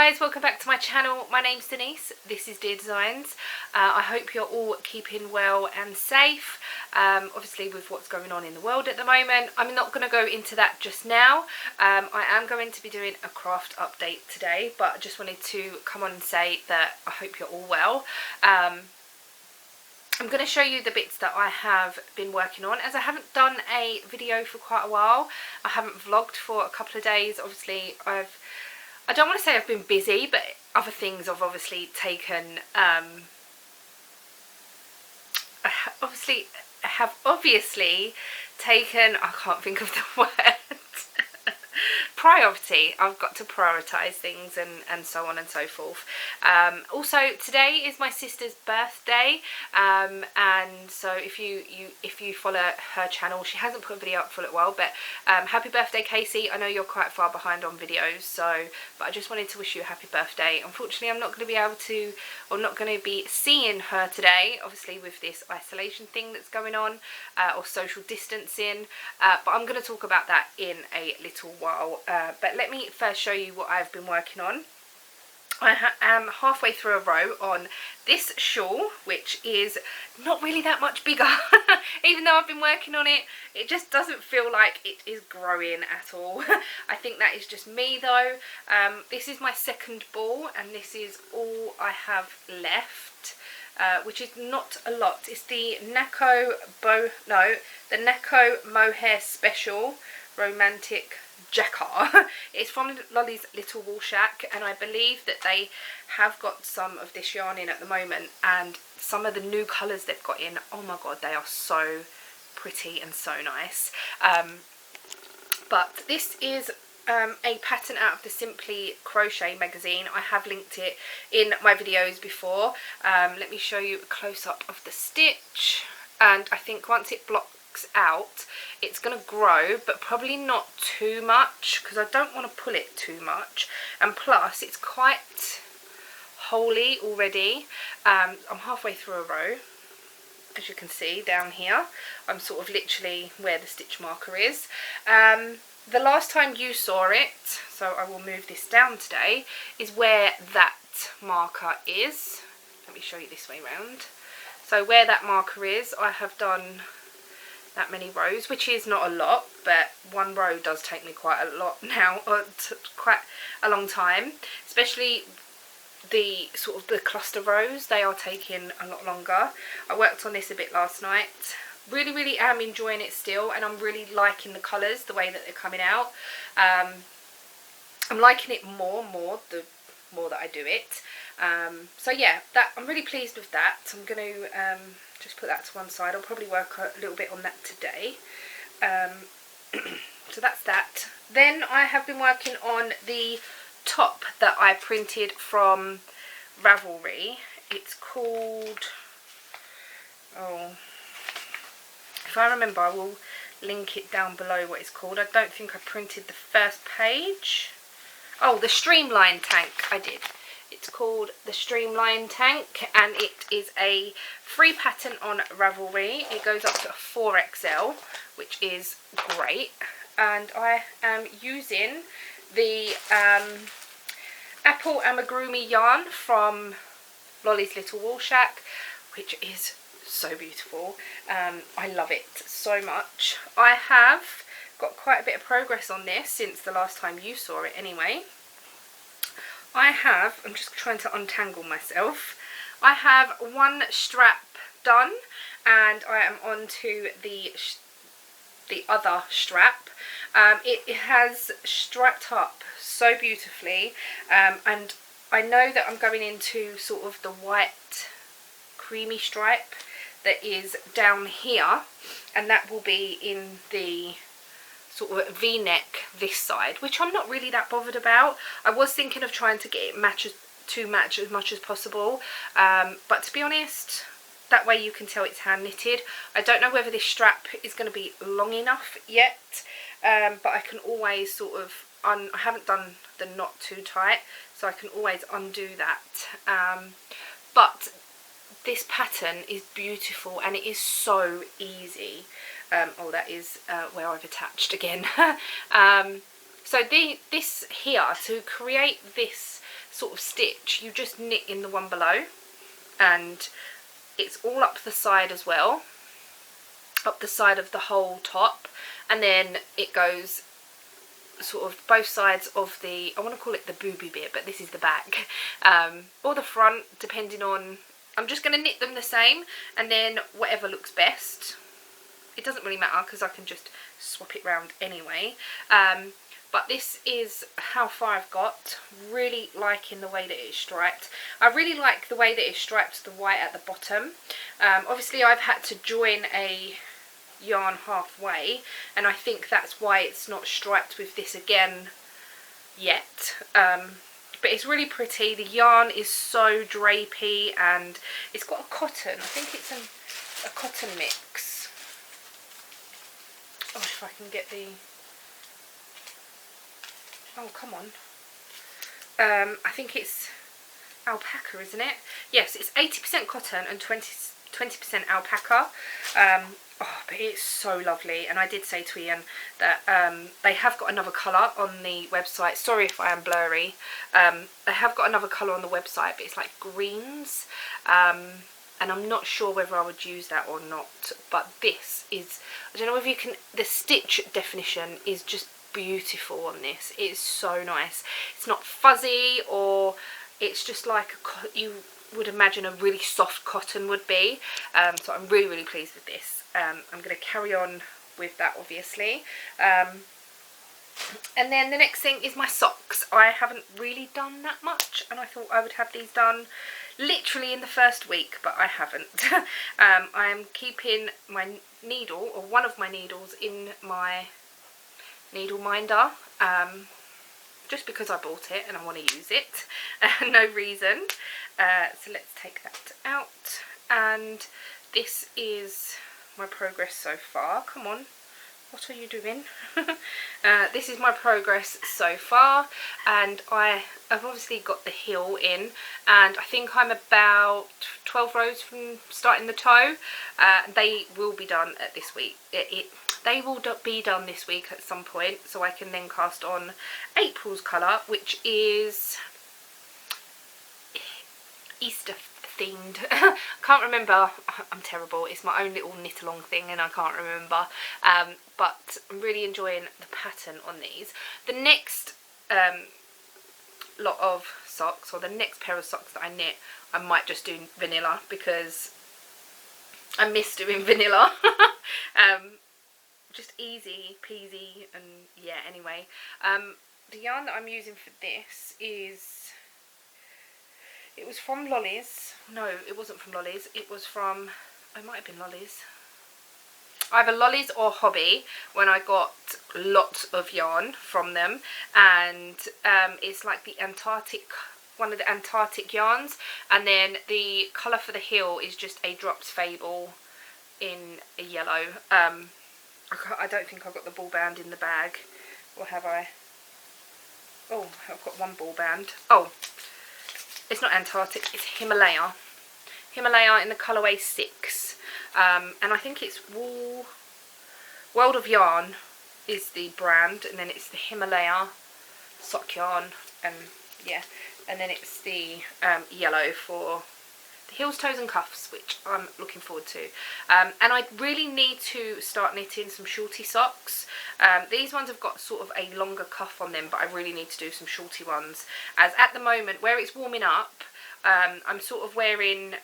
guys, welcome back to my channel. My name's Denise, this is Deer Designs. I hope you're all keeping well and safe, obviously with what's going on in the world at the moment. I'm not going to go into that just now. I am going to be doing a craft update today, but I just wanted to come on and say that I hope you're all well. I'm going to show you the bits that I have been working on, as I haven't done a video for quite a while. I haven't vlogged for a couple of days. Obviously I don't want to say I've been busy, but other things have obviously taken, I can't think of the word, priority. I've got to prioritise things and so on and so forth. Also today is my sister's birthday, and so if you follow her channel, she hasn't put a video up for a little while, but happy birthday, Casey. I know you're quite far behind on videos, but I just wanted to wish you a happy birthday. Unfortunately, I'm not going to be able to, or not going to be seeing her today, obviously with this isolation thing that's going on, or social distancing, but I'm going to talk about that in a little while. But let me first show you what I've been working on. I am halfway through a row on this shawl, which is not really that much bigger. Even though I've been working on it, it just doesn't feel like it is growing at all. I think that is just me though. This is my second ball, and this is all I have left, which is not a lot. It's the Nako Mohair Special Romantic Jacquard. It's from Lolly's Little Wool Shack, and I believe that they have got some of this yarn in at the moment, and some of the new colours they've got in, oh my god, they are so pretty and so nice. But this is a pattern out of the Simply Crochet magazine. I have linked it in my videos before. Let me show you a close-up of the stitch, and I think once it blocks out, it's going to grow, but probably not too much, because I don't want to pull it too much, and plus it's quite holy already. I'm halfway through a row, as you can see down here. I'm sort of literally where the stitch marker is. The last time you saw it, so I will move this down today, is where that marker is. Let me show you this way round. So where that marker is, I have done that many rows, which is not a lot, but one row does take me quite a lot now, or quite a long time, especially the sort of the cluster rows. They are taking a lot longer. I worked on this a bit last night. Really am enjoying it still, and I'm really liking the colours, the way that they're coming out. I'm liking it more the more that I do it. So yeah, that I'm really pleased with that. So I'm going to just put that to one side. I'll probably work a little bit on that today. So that's that. Then I have been working on the top that I printed from Ravelry. It's called, oh, if I remember I will link it down below what it's called. I don't think I printed the first page. Oh, the Streamline Tank, I did. It's called the Streamline Tank, and it is a free pattern on Ravelry. It goes up to a 4XL, which is great. And I am using the Apple Amigurumi yarn from Lolly's Little Wool Shack, which is so beautiful. I love it so much. I have got quite a bit of progress on this since the last time you saw it anyway. I'm just trying to untangle myself. I have one strap done, and I am on to the other strap. It has striped up so beautifully, and I know that I'm going into sort of the white creamy stripe that is down here, and that will be in the sort of V-neck this side, which I'm not really that bothered about. I was thinking of trying to get it to match as much as possible, but to be honest, that way you can tell it's hand knitted. I don't know whether this strap is going to be long enough yet, but I can always sort of I haven't done the knot too tight, so I can always undo that. But this pattern is beautiful, and it is so easy. Oh, that is where I've attached again. So this here, to create this sort of stitch, you just knit in the one below, and it's all up the side as well, up the side of the whole top, and then it goes sort of both sides of the, I want to call it the booby bit, but this is the back, or the front, depending on, I'm just going to knit them the same, and then whatever looks best. It doesn't really matter because I can just swap it round anyway. But this is how far I've got. Really liking the way that it's striped. I really like the way that it's striped, the white at the bottom. Obviously I've had to join a yarn halfway, and I think that's why it's not striped with this again yet. But it's really pretty. The yarn is so drapey, and it's got a cotton. I think it's a cotton mix. Oh, if I can get the... Oh, come on. I think it's alpaca, isn't it? Yes, it's 80% cotton and 20% alpaca. Oh, but it's so lovely. And I did say to Ian that they have got another colour on the website. Sorry if I am blurry. They have got another colour on the website, but it's like greens. And I'm not sure whether I would use that or not. But this is, I don't know if you can, the stitch definition is just beautiful on this. It's so nice. It's not fuzzy, or it's just like you would imagine a really soft cotton would be. So I'm really, really pleased with this. I'm going to carry on with that, obviously. And then the next thing is my socks. I haven't really done that much, and I thought I would have these done literally in the first week, but I haven't. I am keeping my needle, or one of my needles, in my needle minder, just because I bought it and I want to use it. No reason. So let's take that out, and this is my progress so far. Come on, what are you doing? This is my progress so far, and I've obviously got the heel in, and I think I'm about 12 rows from starting the toe. They will be done at this week. They will be done this week at some point, so I can then cast on April's colour, which is Easter themed. I can't remember. I'm terrible. It's my own little knit along thing and I can't remember. But I'm really enjoying the pattern on these. The next lot of socks, or the next pair of socks that I knit, I might just do vanilla because I miss doing vanilla. Just easy peasy, and yeah, anyway. The yarn that I'm using for this is, it was from Lollies. No, it wasn't from Lollies. It was from, it might have been Lollies. Either Lollies or Hobby, when I got lots of yarn from them. And it's like the Antarctic, one of the Antarctic yarns. And then the colour for the heel is just a Drops Fable in a yellow. I don't think I've got the ball band in the bag. Or have I? Oh, I've got one ball band. Oh, it's not Antarctic, it's Himalaya. Himalaya in the colourway 6. And I think it's World of Yarn is the brand, and then it's the Himalaya sock yarn, and yeah, and then it's the yellow for the heels, toes and cuffs, which I'm looking forward to. And I really need to start knitting some shorty socks. These ones have got sort of a longer cuff on them, but I really need to do some shorty ones, as at the moment where it's warming up, I'm sort of wearing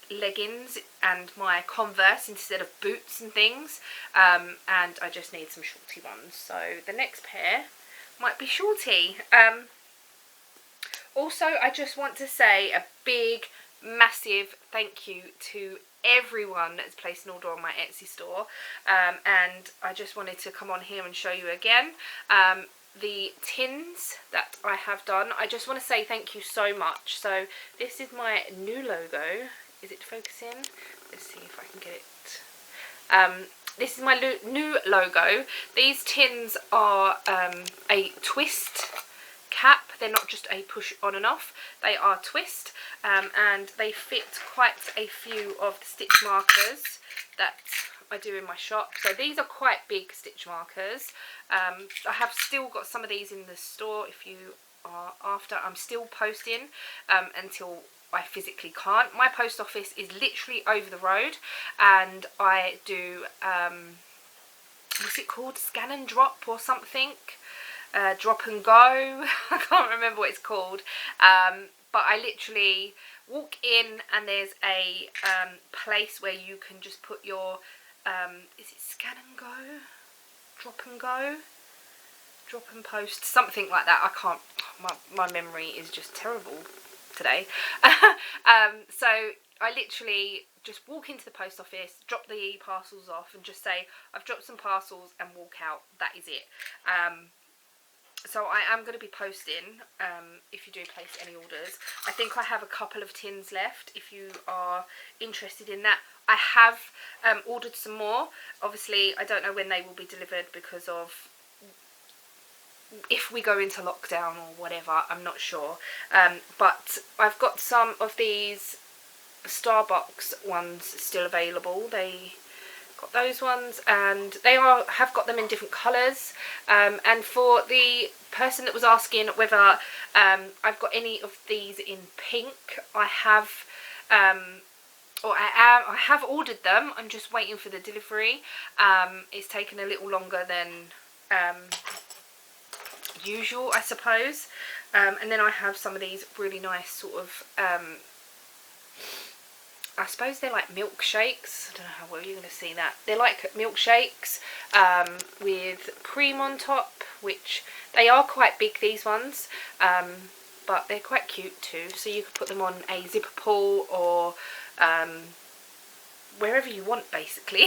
leggings and my Converse instead of boots and things, and I just need some shorty ones. So the next pair might be shorty. Also, I just want to say a big massive thank you to everyone that's placed an order on my Etsy store, and I just wanted to come on here and show you again the tins that I have done. I just want to say thank you so much. So this is my new logo. Is it focusing? Let's see if I can get it. This is my new logo. These tins are a twist cap. They're not just a push on and off, they are twist, and they fit quite a few of the stitch markers that I do in my shop. So these are quite big stitch markers. I have still got some of these in the store if you are after. I'm still posting until I physically can't. My post office is literally over the road, and I do what's it called, scan and drop or something, drop and go. I can't remember what it's called, but I literally walk in and there's a place where you can just put your is it scan and go, drop and go, drop and post, something like that. I can't, my memory is just terrible today. So I literally just walk into the post office, drop the parcels off and just say I've dropped some parcels and walk out. That is it. So I am going to be posting if you do place any orders. I think I have a couple of tins left if you are interested in that. I have ordered some more. Obviously I don't know when they will be delivered because of if we go into lockdown or whatever, I'm not sure. But I've got some of these Starbucks ones still available. They got those ones, and they have got them in different colours. And for the person that was asking whether I've got any of these in pink, I have I have ordered them. I'm just waiting for the delivery. It's taken a little longer than usual, I suppose. And then I have some of these really nice sort of I suppose they're like milkshakes. I don't know how well you're going to see that. They're like milkshakes with cream on top, which they are quite big, these ones, but they're quite cute too. So you could put them on a zipper pull or wherever you want, basically.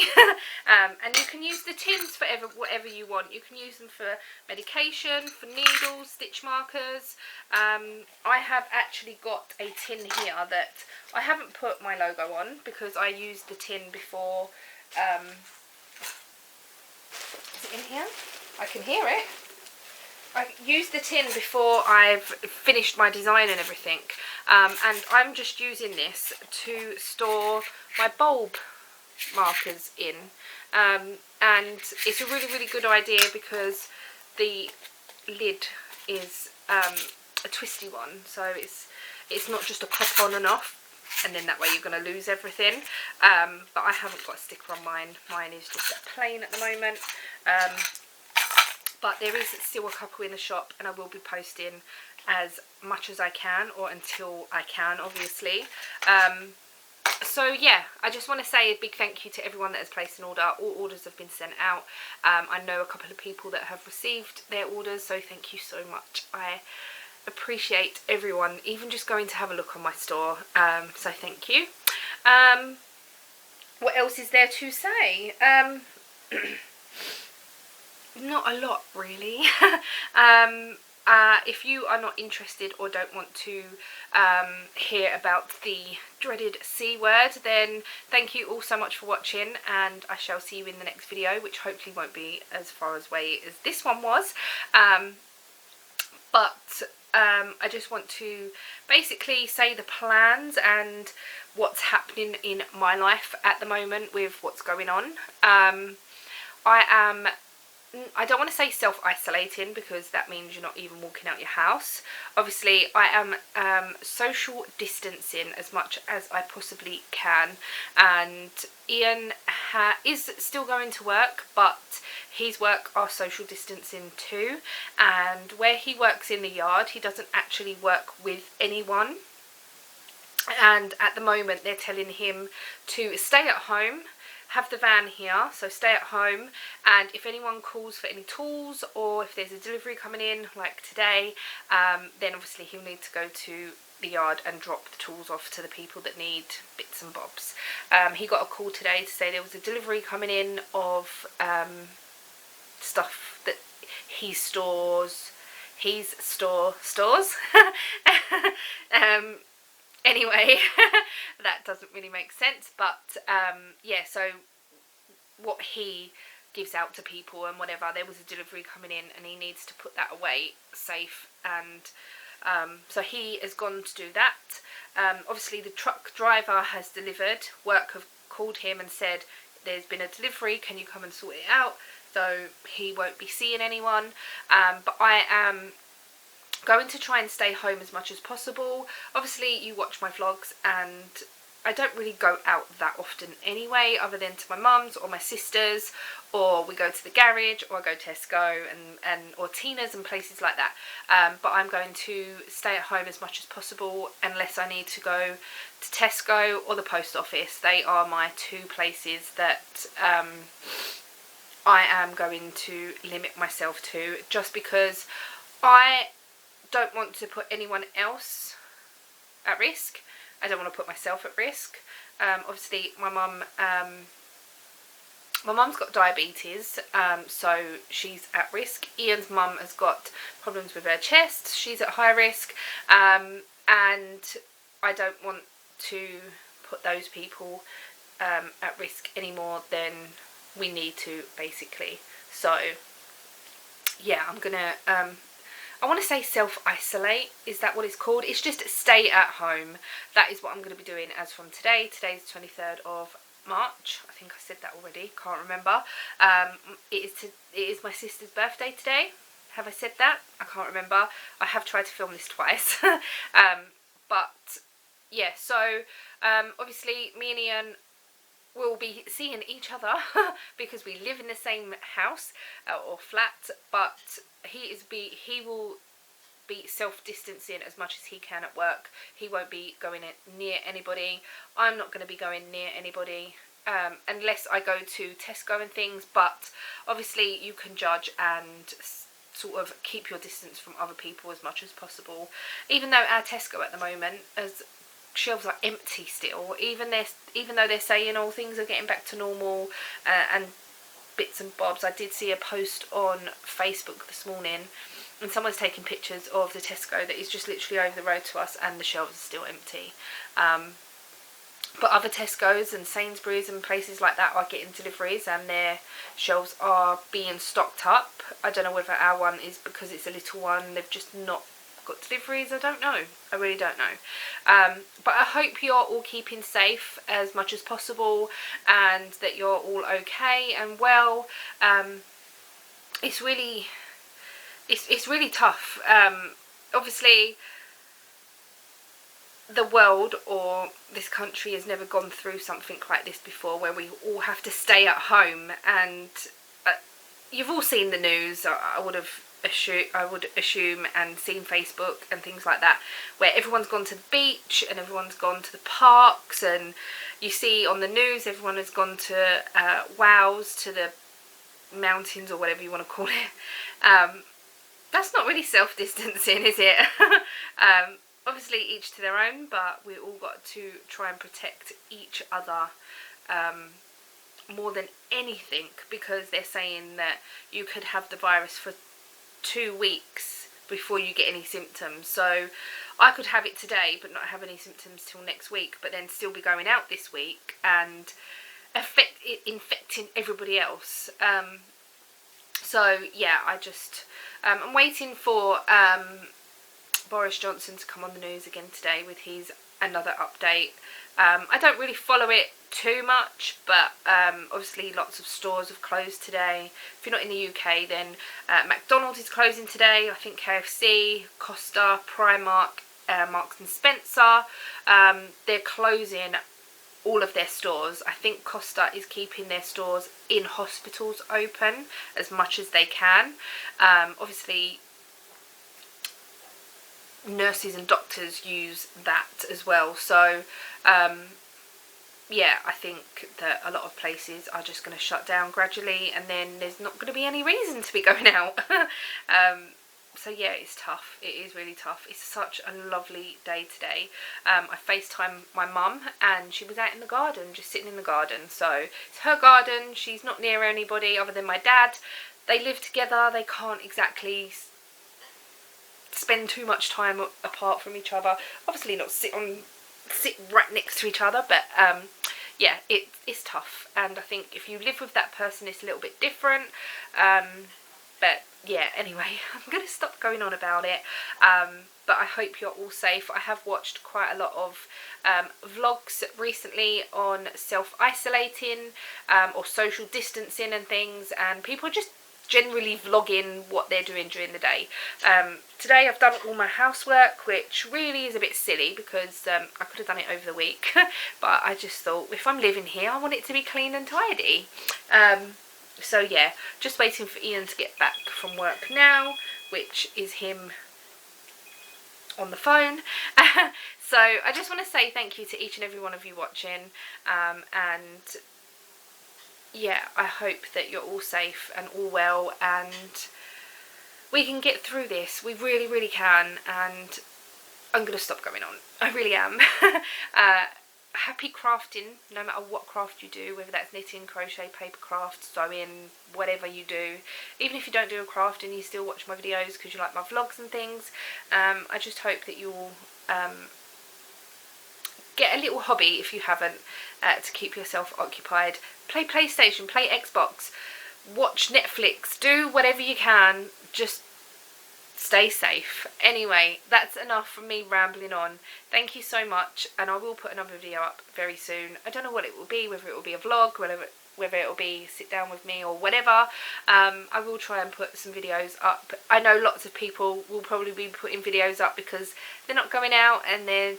And you can use the tins for whatever you want. You can use them for medication, for needles, stitch markers. I have actually got a tin here that I haven't put my logo on because I used the tin before. Is it in here? I can hear it. I used the tin before I've finished my design and everything, and I'm just using this to store my bulb markers in, and it's a really good idea because the lid is a twisty one, so it's not just a pop on and off, and then that way you're going to lose everything. But I haven't got a sticker on mine. Mine is just a plain at the moment. But there is still a couple in the shop, and I will be posting as much as I can, or until I can, obviously. So yeah, I just want to say a big thank you to everyone that has placed an order. All orders have been sent out. I know a couple of people that have received their orders, so thank you so much. I appreciate everyone even just going to have a look on my store, so thank you. What else is there to say? Not a lot, really. If you are not interested or don't want to hear about the dreaded C word, then thank you all so much for watching, and I shall see you in the next video, which hopefully won't be as far away as this one was. But I just want to basically say the plans and what's happening in my life at the moment with what's going on. I don't want to say self-isolating because that means you're not even walking out your house. Obviously, I am social distancing as much as I possibly can, and Ian is still going to work, but his work are social distancing too, and where he works in the yard, he doesn't actually work with anyone, and at the moment they're telling him to stay at home, have the van here, so stay at home, and if anyone calls for any tools or if there's a delivery coming in like today, then obviously he'll need to go to the yard and drop the tools off to the people that need bits and bobs. He got a call today to say there was a delivery coming in of stuff that he stores. Anyway, that doesn't really make sense, but yeah, so what he gives out to people and whatever, there was a delivery coming in and he needs to put that away safe, and so he has gone to do that. Obviously the truck driver has delivered. Work have called him and said there's been a delivery, can you come and sort it out? So he won't be seeing anyone, but I am going to try and stay home as much as possible. Obviously you watch my vlogs and I don't really go out that often anyway, other than to my mum's or my sister's, or we go to the garage, or I go to Tesco and or Tina's and places like that. But I'm going to stay at home as much as possible unless I need to go to Tesco or the post office. They are my two places that I am going to limit myself to, just because I don't want to put anyone else at risk. I don't want to put myself at risk. Obviously my mum's got diabetes, so she's at risk. Ian's mum has got problems with her chest, she's at high risk, and I don't want to put those people at risk any more than we need to, basically. So yeah, I'm gonna I want to say self-isolate, is that what it's called? It's just stay at home. That is what I'm going to be doing as from today. Today's 23rd of March. I think I said that already, can't remember. It is my sister's birthday today. Have I said that? I can't remember. I have tried to film this twice. But yeah, so obviously me and Ian will be seeing each other because we live in the same house or flat, but he will be self-distancing as much as he can at work. He won't be going near anybody. I'm not going to be going near anybody unless I go to Tesco and things, but obviously you can judge and sort of keep your distance from other people as much as possible. Even though our Tesco at the moment, as shelves are empty still, even though they're saying all things are getting back to normal and bits and bobs. I did see a post on Facebook this morning and someone's taking pictures of the Tesco that is just literally over the road to us, and the shelves are still empty. But other Tesco's and Sainsbury's and places like that are getting deliveries and their shelves are being stocked up. I don't know whether our one is because it's a little one, they've just not got deliveries. I don't know. I really don't know. But I hope you're all keeping safe as much as possible and that you're all okay and well. It's really tough. Obviously the world or this country has never gone through something like this before, where we all have to stay at home, and you've all seen the news. I would assume and seen Facebook and things like that, where everyone's gone to the beach and everyone's gone to the parks, and you see on the news everyone has gone to wows, to the mountains or whatever you want to call it. That's not really self-distancing, is it? Obviously each to their own, but we all got to try and protect each other more than anything, because they're saying that you could have the virus for 2 weeks before you get any symptoms. So I could have it today but not have any symptoms till next week, but then still be going out this week and infecting everybody else. So yeah, I'm waiting for Boris Johnson to come on the news again today with his another update. I don't really follow it too much, but obviously lots of stores have closed today. If you're not in the UK, then McDonald's is closing today. I think KFC, Costa, Primark, Marks and Spencer, they're closing all of their stores. I think Costa is keeping their stores in hospitals open as much as they can. Obviously nurses and doctors use that as well, so yeah, I think that a lot of places are just going to shut down gradually, and then there's not going to be any reason to be going out. So yeah, it's tough. It is really tough. It's such a lovely day today. I FaceTimed my mum and she was out in the garden, just sitting in the garden. So it's her garden. She's not near anybody other than my dad. They live together. They can't exactly spend too much time apart from each other. Obviously not sit right next to each other, but yeah, it's tough. And I think if you live with that person, it's a little bit different. But yeah, anyway, I'm going to stop going on about it. But I hope you're all safe. I have watched quite a lot of vlogs recently on self-isolating or social distancing and things, and people just generally vlogging what they're doing during the day. Today I've done all my housework, which really is a bit silly because I could have done it over the week, but I just thought if I'm living here I want it to be clean and tidy. So yeah, just waiting for Ian to get back from work now, which is him on the phone. So I just want to say thank you to each and every one of you watching, and yeah, I hope that you're all safe and all well, and we can get through this. We really, really can, and I'm going to stop going on. I really am. Happy crafting, no matter what craft you do, whether that's knitting, crochet, paper craft, sewing, whatever you do. Even if you don't do a craft and you still watch my videos because you like my vlogs and things, I just hope that you'll get a little hobby, if you haven't, to keep yourself occupied. Play PlayStation, play Xbox, watch Netflix, do whatever you can, just stay safe. Anyway, that's enough from me rambling on. Thank you so much, and I will put another video up very soon. I don't know what it will be, whether it will be a vlog, whether it will be sit down with me or whatever. I will try and put some videos up. I know lots of people will probably be putting videos up because they're not going out and they're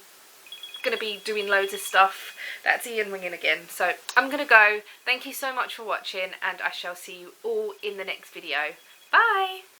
going to be doing loads of stuff. That's Ian ringing again. So I'm going to go. Thank you so much for watching, and I shall see you all in the next video. Bye!